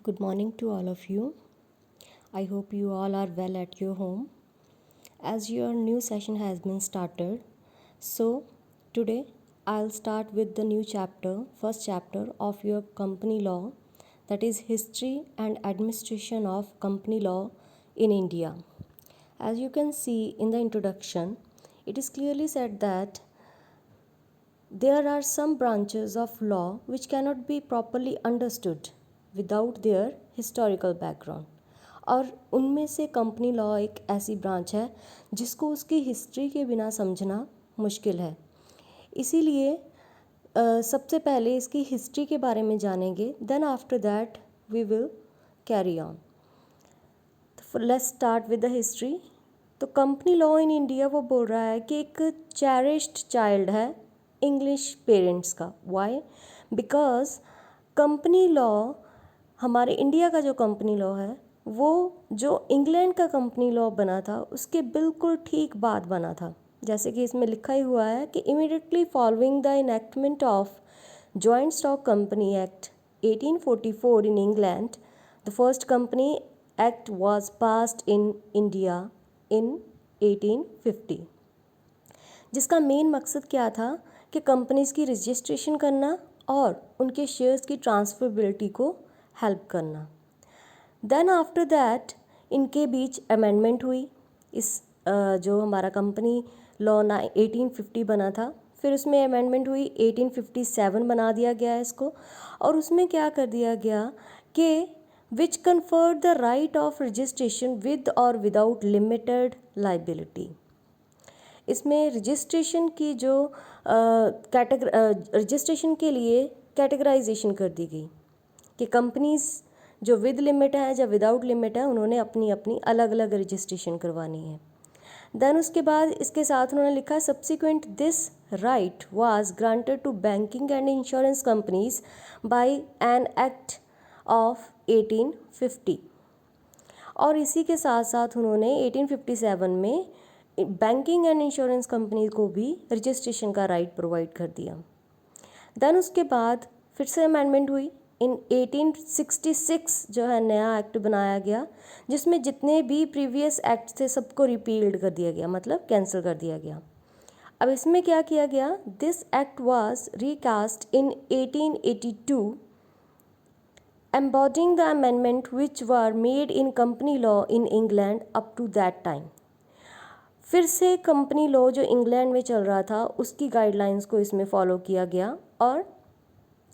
Good morning to all of you. I hope you all are well at your home. As your new session has been started, so today I'll start with the new chapter, first chapter of your company law, that is History and Administration of Company Law in India. As you can see in the introduction, it is clearly said that there are some branches of law which cannot be properly understood without their historical background. और उनमें से company law एक ऐसी branch है जिसको उसकी history के बिना समझना मुश्किल है। इसीलिए सबसे पहले इसकी हिस्ट्री के बारे में जानेंगे, then after that we will carry on. Let's start with the history. तो कंपनी लॉ इन इंडिया वो बोल रहा है कि एक चेरिश्ड चाइल्ड है इंग्लिश पेरेंट्स का। वाई? बिकॉज कंपनी लॉ, हमारे इंडिया का जो कंपनी लॉ है वो जो इंग्लैंड का कंपनी लॉ बना था उसके बिल्कुल ठीक बाद बना था। जैसे कि इसमें लिखा ही हुआ है कि immediately following the enactment of joint stock company act 1844 in England, the first company act was passed in India in 1850, जिसका मेन मकसद क्या था कि कंपनीज़ की रजिस्ट्रेशन करना और उनके शेयर्स की ट्रांसफरेबिलिटी को हेल्प करना। देन आफ्टर दैट इनके बीच अमेंडमेंट हुई। इस जो हमारा कंपनी लॉ 1850 बना था, फिर उसमें अमेंडमेंट हुई 1857 बना दिया गया इसको। और उसमें क्या कर दिया गया कि which conferred the right of registration with और विदाउट लिमिटेड लाइबिलिटी। इसमें रजिस्ट्रेशन की जो रजिस्ट्रेशन के लिए कैटेगराइजेशन कर दी गई कि कंपनीज़ जो विद लिमिट है या विदाउट लिमिट है उन्होंने अपनी अपनी अलग अलग रजिस्ट्रेशन करवानी है। देन उसके बाद इसके साथ उन्होंने लिखा subsequent this right was granted to banking and insurance companies by an act of 1850। और इसी के साथ साथ उन्होंने 1857 में बैंकिंग एंड इंश्योरेंस कंपनी को भी रजिस्ट्रेशन का राइट प्रोवाइड कर दिया। देन उसके बाद फिर से अमेंडमेंट हुई इन 1866, जो है नया एक्ट बनाया गया जिसमें जितने भी प्रीवियस एक्ट थे सबको रिपील्ड कर दिया गया, मतलब कैंसिल कर दिया गया। अब इसमें क्या किया गया, this act was recast in 1882 embodying the amendment which were made in company law in England up to that time। फिर से कंपनी लॉ जो इंग्लैंड में चल रहा था उसकी गाइडलाइंस को इसमें फॉलो किया गया और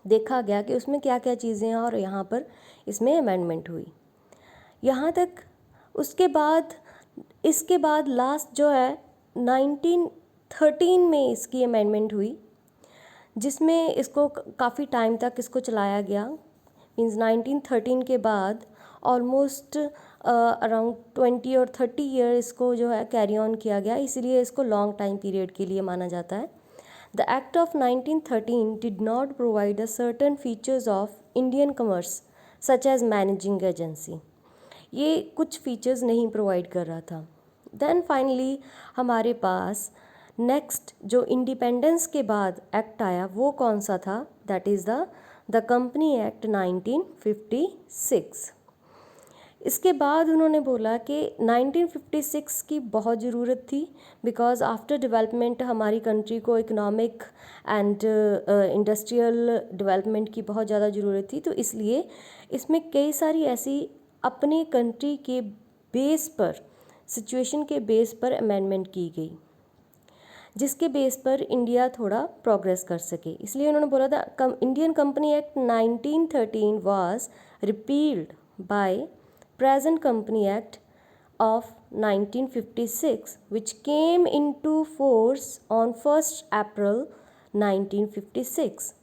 देखा गया कि उसमें क्या क्या चीज़ें हैं और यहाँ पर इसमें अमेंडमेंट हुई यहाँ तक। उसके बाद इसके बाद लास्ट जो है 1913 में इसकी अमेंडमेंट हुई जिसमें इसको काफ़ी टाइम तक इसको चलाया गया। मीन्स 1913 के बाद ऑलमोस्ट अराउंड 20 और 30 ईयर इसको जो है कैरी ऑन किया गया, इसीलिए इसको लॉन्ग टाइम पीरियड के लिए माना जाता है। The act of 1913 did not provide the certain features of Indian commerce such as managing agency. ये कुछ फीचर्स नहीं प्रोवाइड कर रहा था। देन फाइनली हमारे पास नेक्स्ट जो इंडिपेंडेंस के बाद एक्ट आया वो कौन सा था, that is the company act 1956। इसके बाद उन्होंने बोला कि 1956 की बहुत ज़रूरत थी बिकॉज़ आफ्टर डेवलपमेंट हमारी कंट्री को इकोनॉमिक एंड इंडस्ट्रियल डेवलपमेंट की बहुत ज़्यादा ज़रूरत थी, तो इसलिए इसमें कई सारी ऐसी अपने कंट्री के बेस पर, सिचुएशन के बेस पर अमेंडमेंट की गई जिसके बेस पर इंडिया थोड़ा प्रोग्रेस कर सके। इसलिए उन्होंने बोला था Indian company act 1913 was repealed by present company act of 1956 which came into force on 1st April 1956।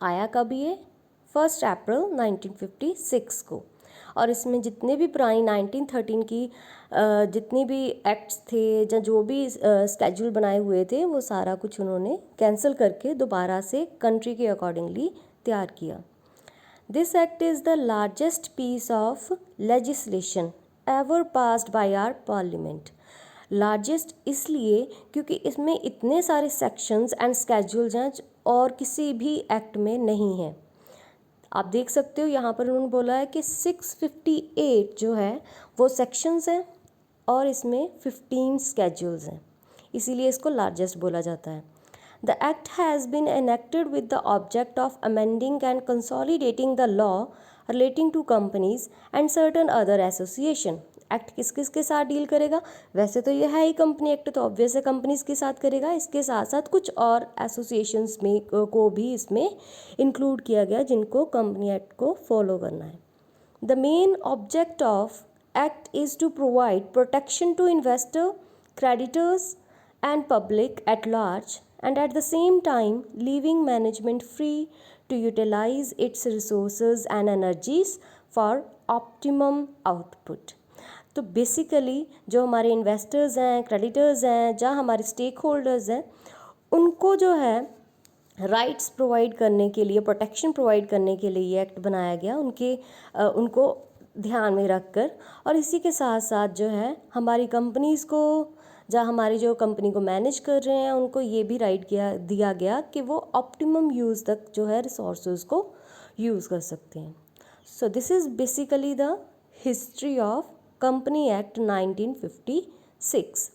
आया कब ये? 1st अप्रैल 1956 को। और इसमें जितने भी पुरानी 1913 की जितनी भी एक्ट्स थे या जो भी स्केड्यूल बनाए हुए थे वो सारा कुछ उन्होंने कैंसिल करके दोबारा से कंट्री के अकॉर्डिंगली तैयार किया। This act is the largest piece of legislation ever passed by our parliament. Largest इसलिए क्योंकि इसमें इतने सारे सेक्शंस एंड स्केड्यूल्स हैं और किसी भी एक्ट में नहीं है। आप देख सकते हो यहाँ पर उन्होंने बोला है कि 658 जो है वो सेक्शंस हैं और इसमें 15 स्केड्यूल्स हैं, इसीलिए इसको लार्जेस्ट बोला जाता है। The act has been enacted with the object of amending and consolidating the law relating to companies and certain other association। Act किस किस के साथ डील करेगा? वैसे तो यह है ही कंपनी एक्ट, तो ऑब्वियस है कंपनीज के साथ करेगा। इसके साथ साथ कुछ और एसोसिएशंस में को भी इसमें इंक्लूड किया गया जिनको कंपनी एक्ट को फॉलो करना है। The main object of act is to provide protection to investor, creditors and public at large, and at the same time leaving management free to utilize its resources and energies for optimum output। तो basically जो हमारे investors हैं, creditors हैं, जहाँ हमारे stake holders हैं, उनको जो है राइट्स प्रोवाइड करने के लिए, प्रोटेक्शन प्रोवाइड करने के लिए ये एक्ट बनाया गया, उनको ध्यान में रख कर। और इसी के साथ साथ जो है हमारी कंपनीज़ को, जहाँ हमारी जो कंपनी को मैनेज कर रहे हैं, उनको ये भी राइट दिया गया कि वो ऑप्टिमम यूज़ तक जो है रिसोर्सेज को यूज़ कर सकते हैं। So this is basically the history of company act 1956।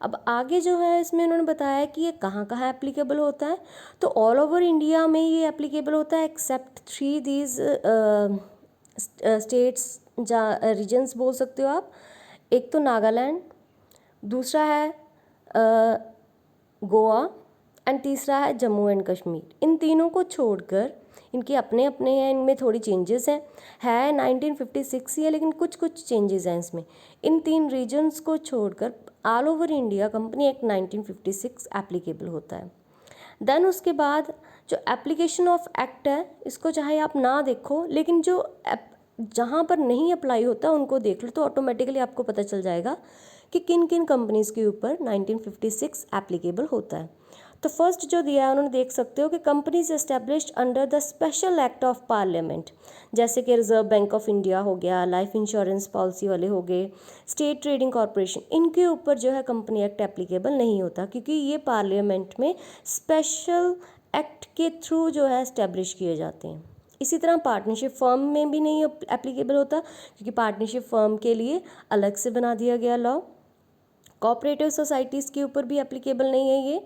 अब आगे जो है इसमें उन्होंने बताया कि ये कहाँ कहाँ एप्लीकेबल होता है। तो ऑल ओवर इंडिया में ये एप्लीकेबल होता है एक्सेप्ट 3 दीज स्टेट्स, जहाँ रीजन्स बोल सकते हो आप। एक तो नागालैंड, दूसरा है गोवा एंड तीसरा है जम्मू एंड कश्मीर। इन तीनों को छोड़कर, इनके अपने अपने हैं, इनमें थोड़ी चेंजेस हैं, है 1956 ही है लेकिन कुछ कुछ चेंजेस हैं इसमें। इन 3 रीजन्स को छोड़कर all over India company act 1956 applicable होता है। देन उसके बाद जो एप्लीकेशन ऑफ एक्ट है, इसको चाहे आप ना देखो, लेकिन जो जहाँ पर नहीं अप्लाई होता उनको देख लो, तो ऑटोमेटिकली आपको पता चल जाएगा कि किन किन कंपनीज़ के ऊपर 1956 एप्लीकेबल होता है। तो फर्स्ट जो दिया है उन्होंने देख सकते हो कि companies established under the special act of parliament, जैसे कि रिजर्व बैंक ऑफ इंडिया हो गया, लाइफ इंश्योरेंस पॉलिसी वाले हो गए, स्टेट ट्रेडिंग कॉरपोरेशन, इनके ऊपर जो है कंपनी एक्ट एप्लीकेबल नहीं होता, क्योंकि ये पार्लियामेंट में स्पेशल एक्ट के थ्रू जो है एस्टेब्लिश किए जाते हैं। इसी तरह पार्टनरशिप फर्म में भी नहीं एप्लीकेबल होता, क्योंकि पार्टनरशिप फर्म के लिए अलग से बना दिया गया लॉ। कोऑपरेटिव सोसाइटीज़ के ऊपर भी एप्लीकेबल नहीं है ये।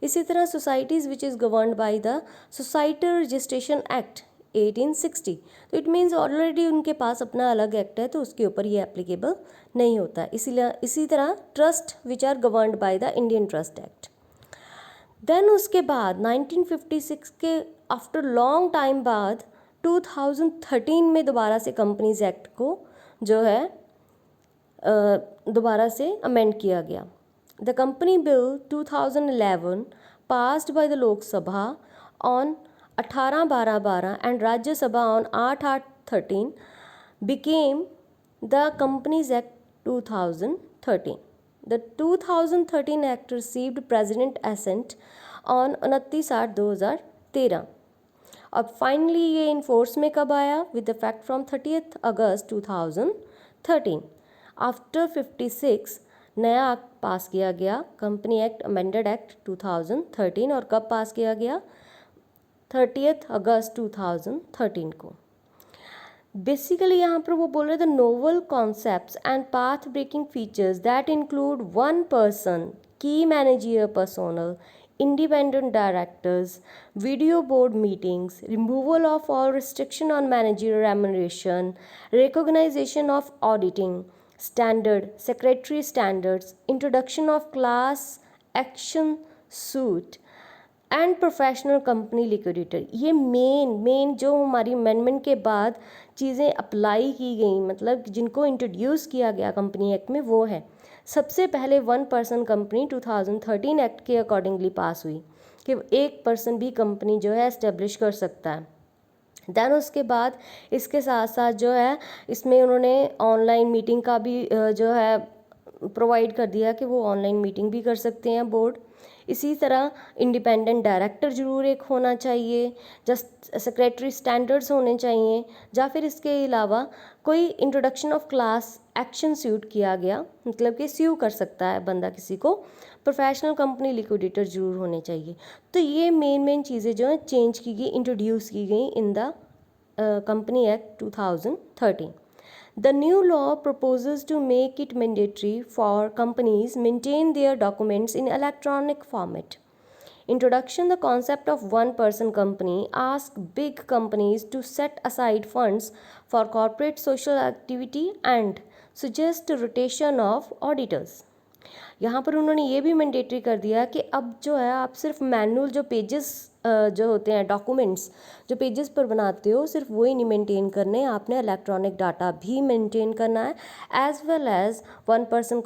इसी तरह societies which is governed by the society registration act 1860, तो इट मीन्स ऑलरेडी उनके पास अपना अलग एक्ट है, तो उसके ऊपर ये एप्लीकेबल नहीं होता है। इसी तरह trust which are governed by the Indian trust act. Then उसके बाद 1956 के आफ्टर लॉन्ग टाइम बाद 2013 में दोबारा से कंपनीज एक्ट को जो है दोबारा से अमेंड किया गया। The company bill 2011 passed by the Lok Sabha on 18/12/12 and Rajya Sabha on 8/8/13 became the Companies Act 2013. The 2013 Act received President assent on 29/8/2013. अब फाइनली ये इन्फोर्स में कब आया? With effect from 30 August 2013। After 56 नया एक्ट पास किया गया, कंपनी एक्ट अमेंडेड एक्ट 2013, और कब पास किया गया? 30 अगस्त 2013 को। बेसिकली यहाँ पर वो बोल रहे थे novel concepts and path breaking features that include 1 person, key manager personnel, independent directors, video board meetings, removal of all restriction on managerial remuneration, recognition of auditing standard, secretary standards, introduction of class action suit and professional company liquidator. ये main जो हमारी amendment के बाद चीज़ें apply की गई, मतलब जिनको इंट्रोड्यूस किया गया कंपनी एक्ट में, वो है सबसे पहले 1 person कंपनी 2013 एक्ट के अकॉर्डिंगली पास हुई कि 1 person भी कंपनी जो है एस्टेब्लिश कर सकता है। देन उसके बाद इसके साथ साथ जो है इसमें उन्होंने ऑनलाइन मीटिंग का भी जो है प्रोवाइड कर दिया कि वो ऑनलाइन मीटिंग भी कर सकते हैं बोर्ड। इसी तरह इंडिपेंडेंट डायरेक्टर ज़रूर एक होना चाहिए, जस्ट सेक्रेटरी स्टैंडर्ड्स होने चाहिए, या फिर इसके अलावा कोई introduction of class action suit किया गया, मतलब कि स्यू कर सकता है बंदा किसी को, प्रोफेशनल कंपनी लिक्विडेटर ज़रूर होने चाहिए। तो ये मेन चीज़ें जो हैं चेंज की गई, इंट्रोड्यूस की गई in the Company Act 2013. The new law proposes to make it mandatory for companies maintain their documents in electronic format. Introduction: the concept of one person company asks big companies to set aside funds for corporate social activity and suggest rotation of auditors. यहाँ पर उन्होंने ये भी mandatory कर दिया कि अब जो है आप सिर्फ मैनुअल जो पेजेस जो होते हैं डॉक्यूमेंट्स जो पेजेस पर बनाते हो सिर्फ वही नहीं मेंटेन करने, आपने इलेक्ट्रॉनिक डाटा भी मेंटेन करना है as well as one person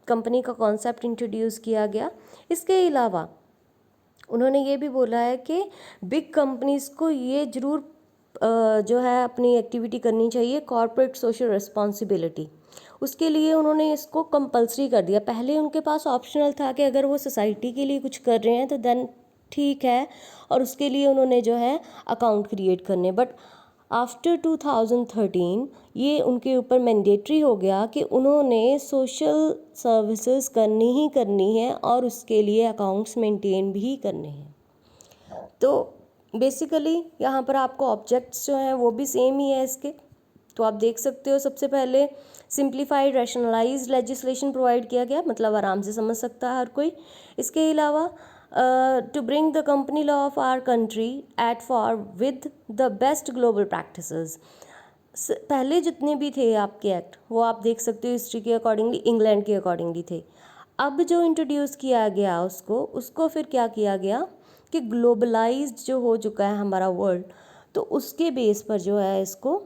company का कॉन्सेप्ट इंट्रोड्यूस किया गया। इसके अलावा उन्होंने ये भी बोला है कि बिग कंपनीज़ को ये ज़रूर जो है अपनी एक्टिविटी करनी चाहिए कॉर्पोरेट सोशल रिस्पॉन्सिबिलिटी। उसके लिए उन्होंने इसको कंपलसरी कर दिया। पहले उनके पास ऑप्शनल था कि अगर वो सोसाइटी के लिए कुछ कर रहे हैं तो देन ठीक है, और उसके लिए उन्होंने जो है अकाउंट क्रिएट करने, बट आफ्टर 2013 ये उनके ऊपर मैंडेटरी हो गया कि उन्होंने सोशल सर्विसेज करनी ही करनी है और उसके लिए अकाउंट्स मेंटेन भी करने हैं। तो बेसिकली यहाँ पर आपको ऑब्जेक्ट्स जो हैं वो भी सेम ही है इसके, तो आप देख सकते हो। सबसे पहले सिंप्लीफाइड रैशनलाइज्ड लेजिस्लेशन प्रोवाइड किया गया, मतलब आराम से समझ सकता है हर कोई। इसके अलावा to bring the company law of our country at par with the best global practices. पहले जितने भी थे आपके एक्ट वो आप देख सकते हो हिस्ट्री के अकॉर्डिंगली, इंग्लैंड के अकॉर्डिंगली थे। अब जो इंट्रोड्यूस किया गया उसको फिर क्या किया गया कि ग्लोबलाइज्ड जो हो चुका है हमारा वर्ल्ड, तो उसके बेस पर जो है इसको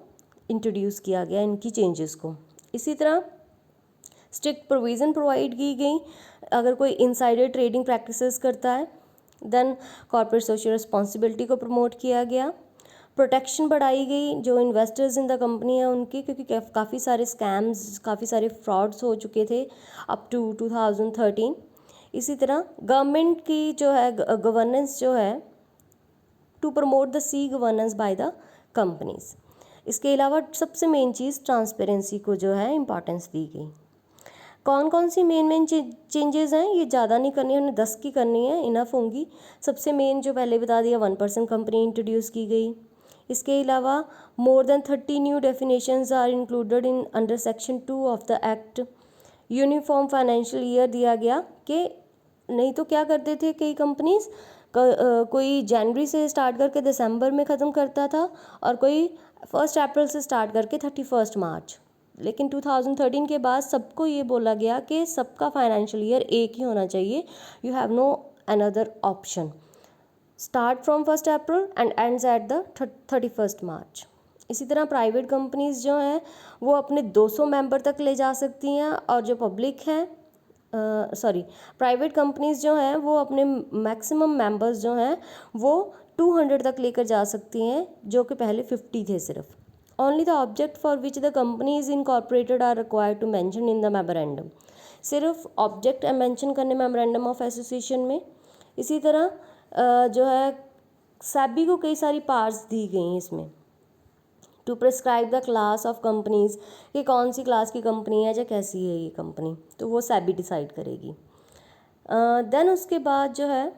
इंट्रोड्यूस किया गया इनकी चेंजेस को। इसी तरह स्ट्रिक्ट प्रोविज़न प्रोवाइड की गई, अगर कोई इनसाइडर ट्रेडिंग प्रैक्टिसेस करता है देन कॉर्पोरेट सोशल रिस्पॉन्सिबिलिटी को प्रमोट किया गया। प्रोटेक्शन बढ़ाई गई जो इन्वेस्टर्स इन द कंपनी है उनकी, क्योंकि काफ़ी सारे स्कैम्स काफ़ी सारे फ्रॉड्स हो चुके थे अप टू 2013। इसी तरह गवर्नमेंट की जो है गवर्नेंस जो है to promote the C governance by the companies. इसके अलावा सबसे मेन चीज़ ट्रांसपेरेंसी को जो है इम्पॉर्टेंस दी गई। कौन कौन सी मेन चेंजेस हैं, ये ज़्यादा नहीं करनी है, उन्हें 10 की करनी है, इनफ होंगी। सबसे मेन जो पहले बता दिया 1% कंपनी इंट्रोड्यूस की गई। इसके अलावा more than 30 new definitions are included in under section 2 of the act. Uniform financial year दिया गया कि नहीं तो क्या करते थे कई कंपनीज, कोई जनवरी से स्टार्ट करके दिसंबर में ख़त्म करता था और कोई 1 अप्रैल से स्टार्ट करके 31 मार्च। लेकिन 2013 के बाद सबको ये बोला गया कि सबका फाइनेंशियल ईयर एक ही होना चाहिए, you have no another option, start from 1 April and ends at the 31 March. इसी तरह प्राइवेट कंपनीज जो हैं वो अपने 200 मेंबर तक ले जा सकती हैं, और जो पब्लिक हैं प्राइवेट कंपनीज जो हैं वो अपने मैक्सिमम मेंबर्स जो हैं वो 200 तक लेकर जा सकती हैं, जो कि पहले 50 थे सिर्फ। Only the object for which the company is incorporated are required to mention in the memorandum. सिर्फ ऑब्जेक्ट मेंशन करने मेमोरेंडम ऑफ एसोसिएशन में। इसी तरह जो है सेबी को कई सारी पावर्स दी गई हैं इसमें to prescribe the class of companies, कि कौन सी क्लास की कंपनी है या कैसी है ये कंपनी, तो वो सेबी डिसाइड करेगी। देन उसके बाद जो है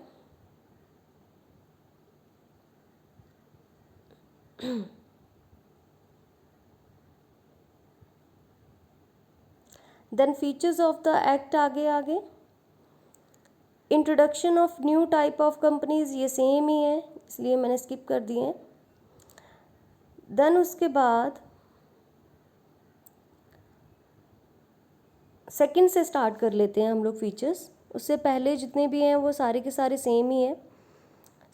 then features of the act आगे introduction of new type of companies, ये सेम ही है इसलिए मैंने स्किप कर दिए हैं। देन उसके बाद सेकंड से स्टार्ट कर लेते हैं हम लोग फीचर्स, उससे पहले जितने भी हैं वो सारे के सारे सेम ही हैं।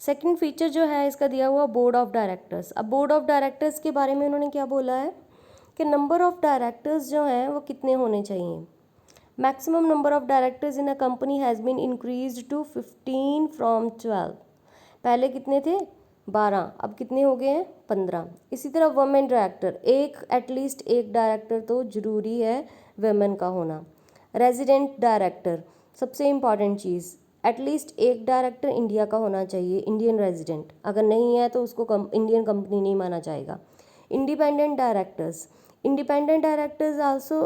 सेकंड फीचर जो है इसका दिया हुआ बोर्ड ऑफ डायरेक्टर्स। अब बोर्ड ऑफ डायरेक्टर्स के बारे में उन्होंने क्या बोला है कि नंबर ऑफ डायरेक्टर्स जो हैं वो कितने होने चाहिए। Maximum number of directors in a company has been increased to 15 from 12। पहले कितने थे 12, अब कितने हो गए हैं 15। इसी तरह वुमेन डायरेक्टर, एटलीस्ट एक डायरेक्टर तो ज़रूरी है वेमेन का होना। रेजिडेंट डायरेक्टर, सबसे इम्पॉर्टेंट चीज़, एटलीस्ट एक डायरेक्टर इंडिया का होना चाहिए, इंडियन रेजिडेंट, अगर नहीं है तो उसको इंडियन कंपनी नहीं माना जाएगा। Independent directors also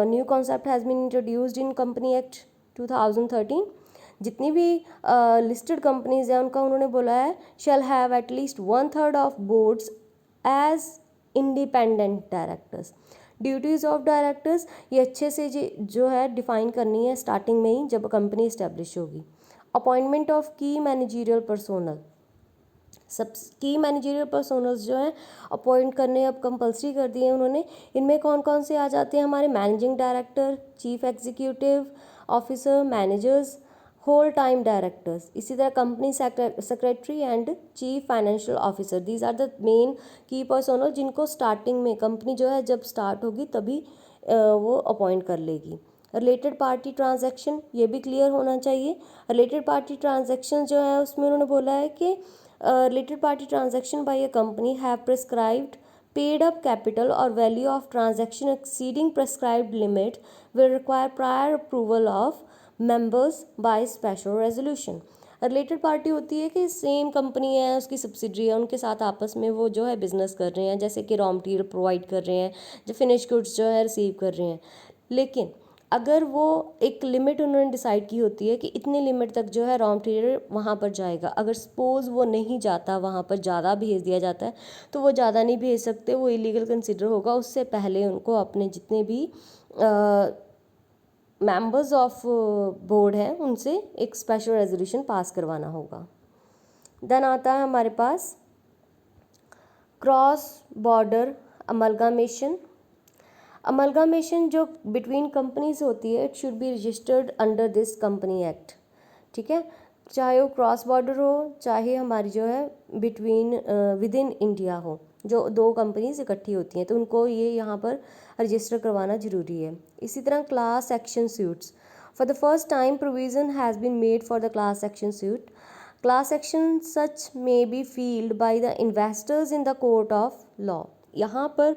new concept has been introduced in company act 2013। जितनी भी लिस्टेड कंपनीज हैं उनका उन्होंने बोला है shall have at least 1/3 of boards as independent directors. Duties of directors ये अच्छे से जो है डिफाइन करनी है स्टार्टिंग में ही जब कंपनी इस्टेब्लिश होगी। अपॉइंटमेंट ऑफ की मैनेजरियल पर्सोनल, सब की मैनेजरियल पर्सोनल्स जो हैं अपॉइंट करने अब कंपलसरी कर दिए हैं उन्होंने। इनमें कौन कौन से आ जाते हैं हमारे managing director, chief executive officer, managers, whole time directors, इसी तरह company secretary and chief financial officer. These are the main key personnel जिनको स्टार्टिंग में कंपनी जो है जब स्टार्ट होगी तभी वो अपॉइंट कर लेगी। रिलेटेड पार्टी ट्रांजैक्शन ये भी क्लियर होना चाहिए। रिलेटेड पार्टी ट्रांजैक्शन जो है उसमें उन्होंने बोला है कि related party transaction by a company have prescribed paid up capital or value of transaction exceeding prescribed limit will require prior approval of members by special resolution। Related party होती है कि सेम कंपनी है, उसकी subsidiary है, उनके साथ आपस में वो जो है बिजनेस कर रहे हैं, जैसे कि रॉ मटेरियल प्रोवाइड कर रहे हैं, जो फिनिश गुड्स जो है रिसीव कर रहे हैं। लेकिन अगर वो एक लिमिट उन्होंने डिसाइड की होती है कि इतनी लिमिट तक जो है रॉ मटेरियल वहाँ पर जाएगा, अगर सपोज़ वो नहीं जाता, वहाँ पर ज़्यादा भेज दिया जाता है तो वो ज़्यादा नहीं भेज सकते, वो इलीगल कंसिडर होगा। उससे पहले उनको अपने जितने भी मेंबर्स ऑफ बोर्ड हैं उनसे एक स्पेशल रेजोल्यूशन पास करवाना होगा। देन आता है हमारे पास क्रॉस बॉर्डर अमलगामेशन। अमलगामेशन जो बिटवीन कंपनीज होती है, it should be registered under this company act. ठीक है, चाहे वो क्रॉस बॉर्डर हो, चाहे हमारी जो है बिटवीन विद इन इंडिया हो, जो दो कंपनीज इकट्ठी होती हैं तो उनको ये यहाँ पर रजिस्टर करवाना ज़रूरी है। इसी तरह class action suits, for the first time provision has been made for the class action suit. Class action such may be filed by the investors in the court of law. यहाँ पर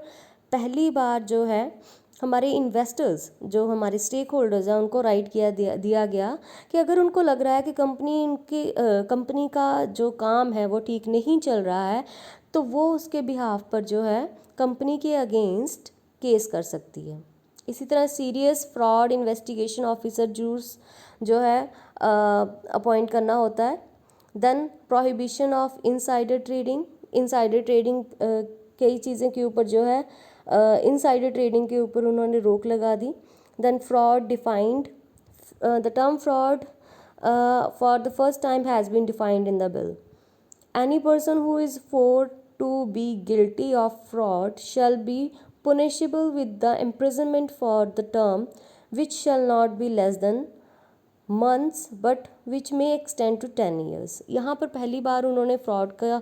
पहली बार जो है हमारे इन्वेस्टर्स, जो हमारे stake holders हैं, उनको राइट दिया गया कि अगर उनको लग रहा है कि कंपनी का जो काम है वो ठीक नहीं चल रहा है तो वो उसके बिहाफ पर जो है कंपनी के अगेंस्ट केस कर सकती है। इसी तरह सीरियस फ्रॉड इन्वेस्टिगेशन ऑफिसर जूर्स जो है अपॉइंट करना होता है। Then prohibition of insider trading. Insider trading कई चीज़ें के ऊपर जो है इनसाइडर ट्रेडिंग के ऊपर उन्होंने रोक लगा दी। Then fraud defined, the term fraud for the first time has been defined in the bill. Any person who is found to be guilty of fraud shall be punishable with the imprisonment for the term which shall not be less than months but which may extend to 10 years। यहाँ पर पहली बार उन्होंने fraud का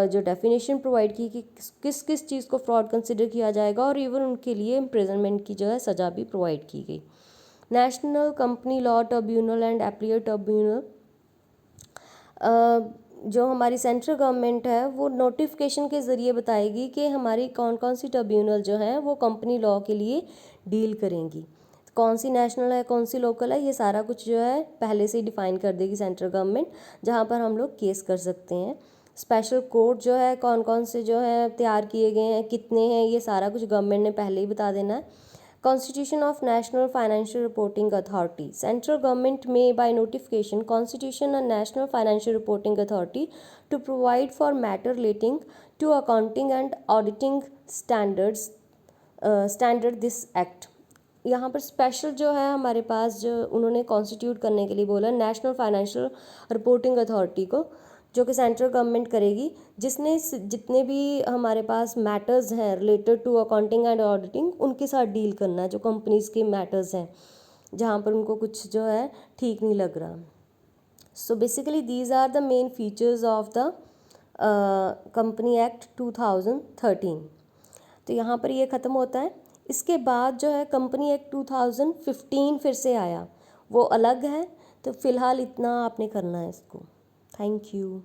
जो definition provide की कि किस किस चीज़ को फ्रॉड कंसिडर किया जाएगा और इवन उनके लिए इम्प्रिजनमेंट की जो है सज़ा भी प्रोवाइड की गई। National company law tribunal and appellate tribunal, जो हमारी सेंट्रल गवर्नमेंट है वो नोटिफिकेशन के ज़रिए बताएगी कि हमारी कौन कौन सी ट्रिब्यूनल जो है वो कंपनी लॉ के लिए डील करेंगी, कौन सी नेशनल है कौन सी लोकल है, ये सारा कुछ जो है पहले से ही डिफ़ाइन कर देगी सेंट्रल गवर्नमेंट, जहाँ पर हम लोग केस कर सकते हैं। स्पेशल कोर्ट जो है कौन कौन से जो है तैयार किए गए हैं, कितने हैं, ये सारा कुछ गवर्नमेंट ने पहले ही बता देना है। Constitution of National Financial Reporting Authority. Central government may by notification constitution a National Financial Reporting Authority to provide for matter relating to accounting and auditing standards standard this act। यहाँ पर special जो है हमारे पास जो उन्होंने constitute करने के लिए बोला नेशनल फाइनेंशियल रिपोर्टिंग अथॉरिटी को, जो कि सेंट्रल गवर्नमेंट करेगी, जिसने जितने भी हमारे पास मैटर्स हैं related to accounting and auditing उनके साथ डील करना है, जो कंपनीज के मैटर्स हैं जहाँ पर उनको कुछ जो है ठीक नहीं लग रहा। So basically these are the main features of the company act 2013। तो यहाँ पर ये ख़त्म होता है। इसके बाद जो है कंपनी एक्ट 2015 फिर से आया, वो अलग है, तो फ़िलहाल इतना आपने करना है इसको। Thank you.